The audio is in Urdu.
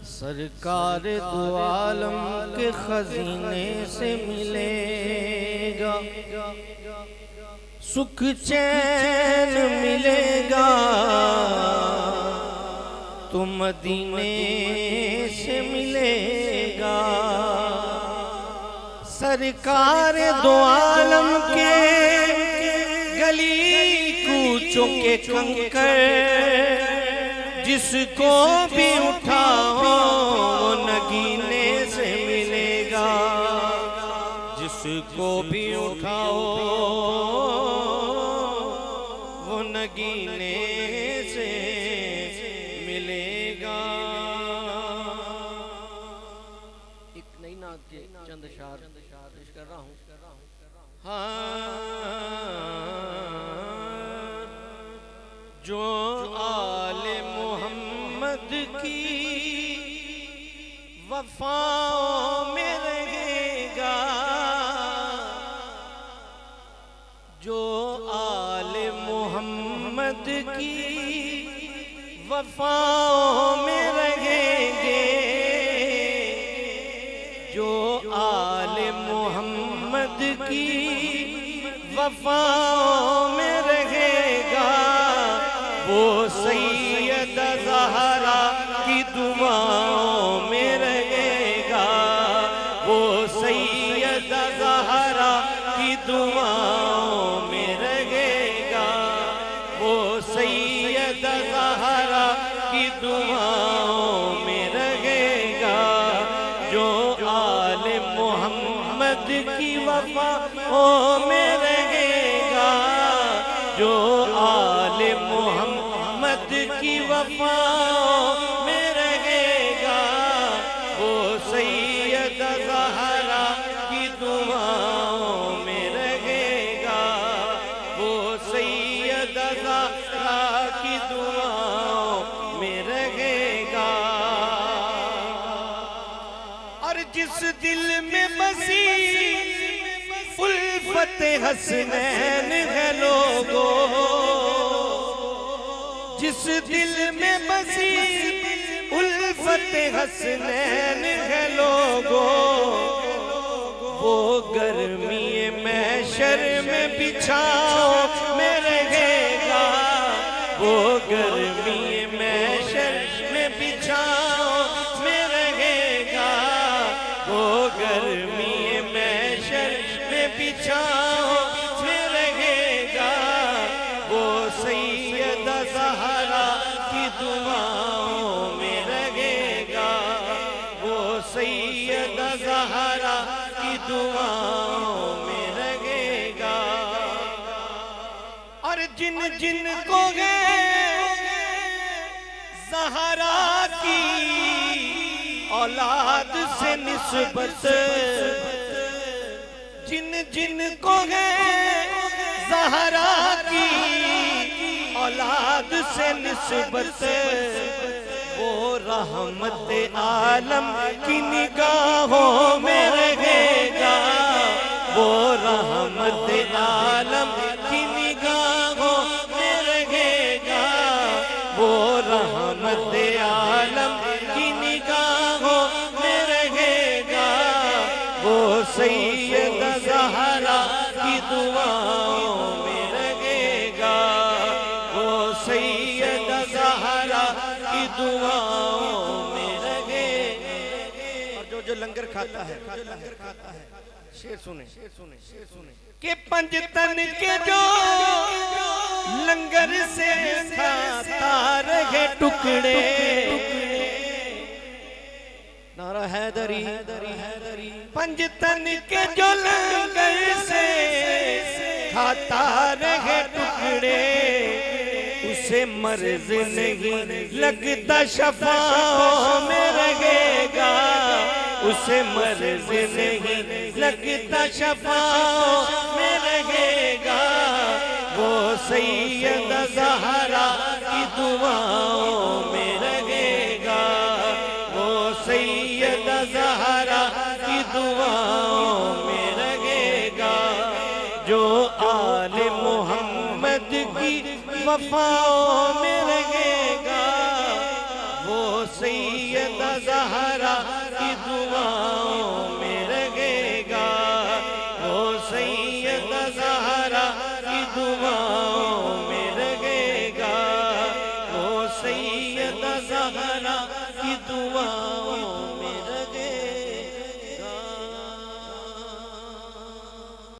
سرکار دو عالم کے خزینے سے ملے گا، سکھ چین ملے گا، تو مدینے سے ملے گا۔ سرکار دو عالم کے گلی کوچوں کے کنکر جس کو بھی اٹھاؤ وہ نگینے سے ملے گا، جس کو بھی اٹھاؤ وہ نگینے سے ملے گا۔ ایک نئی نعت کے چند اشعار پیش کر رہا ہوں۔ جو آل محمد کی وفا میں رہے گا، جو آل محمد کی وفا میں رہیں گے، جو آل محمد کی وفا میں رہے گا، وہ سیدہ زہرا کی دعاؤں میں رہے گا، وہ سیدہ زہرا کی دعاؤں میں رہے گا، وہ سیدہ زہرا کی دعاؤں میں رہے گا، جو آل محمد کی وفا میں رہے گا، جو آل محمد کی وفا میں رہے گا، وہ سیدہ زہرا کی دعاؤں میں رہے گا، وہ سیدہ زہرا کی دعاؤں میں رہے گا۔ اور جس دل میں بسی الفت حسنین ہے لوگو، جس دل میں بسی الفت حسنین ہے لوگو، وہ گرمی محشر میں بچھاؤ میں رہے گا، وہ گرمی محشر میں بچھاؤ میں رہے گا، وہ گرمی محشر میں بچھاؤ میں رہے گا، وہ سیدہ زہرا کی دعاؤں میں رہے گا، وہ سیدہ زہرا کی دعاؤں میں رہے گا۔ اور جن جن کو ہے زہرا کی اولاد سے نسبت، جن جن کو ہے زہرا کی اولاد سے نسبت، وہ رحمت عالم کی نگاہوں میں رہے گا، وہ رحمت عالم کی نگاہوں میں رہے گا، وہ رحمت عالم کی نگاہوں میں رہے گا، وہ سیدہ زہرا کی دعاؤں میں رہے گا، وہ سیدہ زہرا کی دعاؤں میں رہے گا۔ اور جو لنگر کھاتا ہے شیر سنیں کہ پنج تن کے جو لنگر سے کھاتا رہے ٹکڑے، نعرہ حیدری، پنج تن کے جو لنگر سے کھاتا رہے ٹکڑے، اسے مرض نہیں لگتا شفاؤں میں رہے گا، اسے مرض نہیں لگتا شفاؤں میں رہے گا، وہ سیدہ زہرا کی دعاؤں میں رہے گا، وہ سیدہ زہرا کی دعاؤں میں جو آل محمد کی وفاؤں میں رہے گا، وہ سیدہ زہرا کی دعاؤں میں رہے گا، وہ سیدہ زہرا کی دعاؤں میں رہے گا، وہ سیدہ زہرا کی دعاؤں